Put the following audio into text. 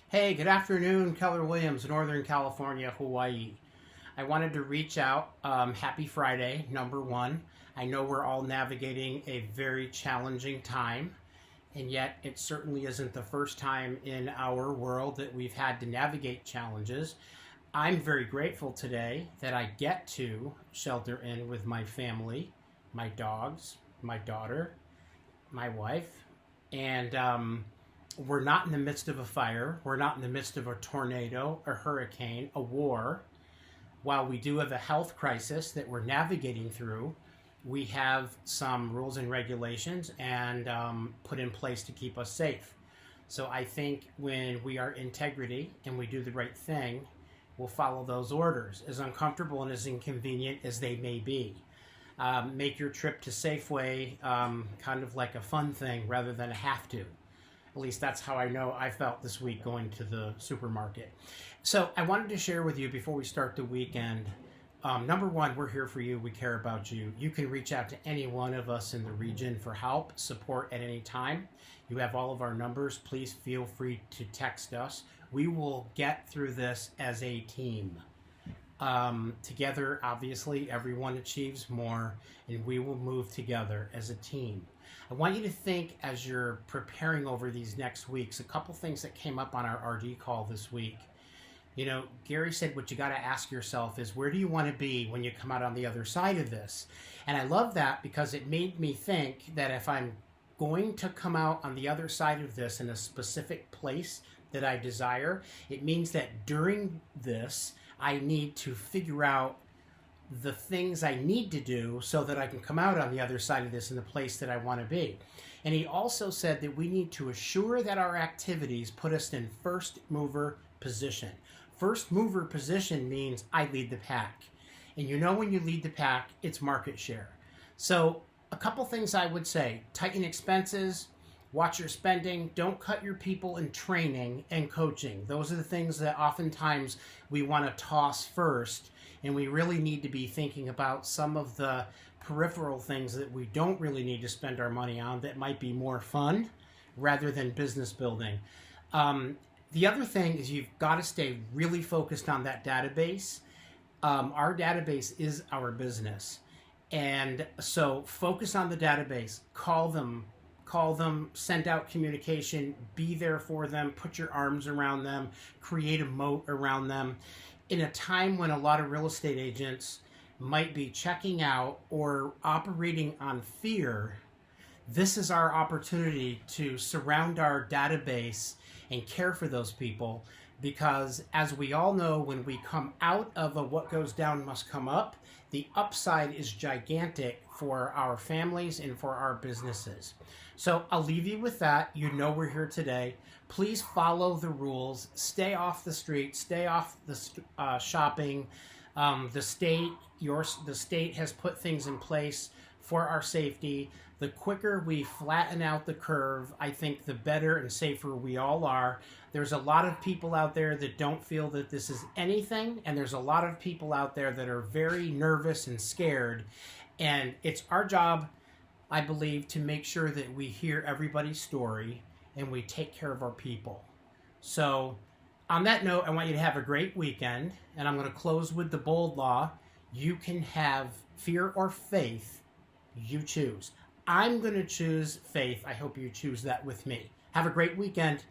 Hey, good afternoon, Keller Williams, Northern California, Hawaii. I wanted to reach out. Happy Friday, number one. I know we're all navigating a very challenging time, and yet it certainly isn't the first time in our world that we've had to navigate challenges. I'm very grateful today that I get to shelter in with my family, my dogs, my daughter, my wife, and we're not in the midst of a fire. We're not in the midst of a tornado, a hurricane, a war. While we do have a health crisis that we're navigating through, we have some rules and regulations and put in place to keep us safe. So I think when we are integrity and we do the right thing, we'll follow those orders, as uncomfortable and as inconvenient as they may be. Make your trip to Safeway kind of like a fun thing rather than a have to. At least that's how I know I felt this week going to the supermarket. So I wanted to share with you before we start the weekend. Number one, we're here for you. We care about you. You can reach out to any one of us in the region for help, support at any time. You have all of our numbers. Please feel free to text us. We will get through this as a team. Together, obviously, everyone achieves more, and we will move together as a team. I want you to think as you're preparing over these next weeks, a couple things that came up on our RD call this week. You know, Gary said what you got to ask yourself is, where do you want to be when you come out on the other side of this? And I love that because it made me think that if I'm going to come out on the other side of this in a specific place that I desire, it means that during this, I need to figure out the things I need to do so that I can come out on the other side of this in the place that I want to be. And he also said that we need to assure that our activities put us in first mover position. First mover position means I lead the pack. And you know when you lead the pack, it's market share. So a couple things I would say: tighten expenses, watch your spending, don't cut your people in training and coaching. Those are the things that oftentimes we want to toss first, and we really need to be thinking about some of the peripheral things that we don't really need to spend our money on that might be more fun rather than business building. The other thing is you've got to stay really focused on that database. Our database is our business. And so focus on the database, call them, send out communication, be there for them, put your arms around them, create a moat around them. In a time when a lot of real estate agents might be checking out or operating on fear, this is our opportunity to surround our database and care for those people, because as we all know, when we come out of a what goes down must come up, the upside is gigantic for our families and for our businesses. So I'll leave you with that. You know we're here today. Please follow the rules. Stay off the street. Stay off the shopping. The state has put things in place for our safety. The quicker we flatten out the curve, I think the better and safer we all are. There's a lot of people out there that don't feel that this is anything, and there's a lot of people out there that are very nervous and scared. And it's our job, I believe, to make sure that we hear everybody's story and we take care of our people. So on that note, I want you to have a great weekend, and I'm going to close with the bold law. You can have fear or faith. You choose. I'm going to choose faith. I hope you choose that with me. Have a great weekend.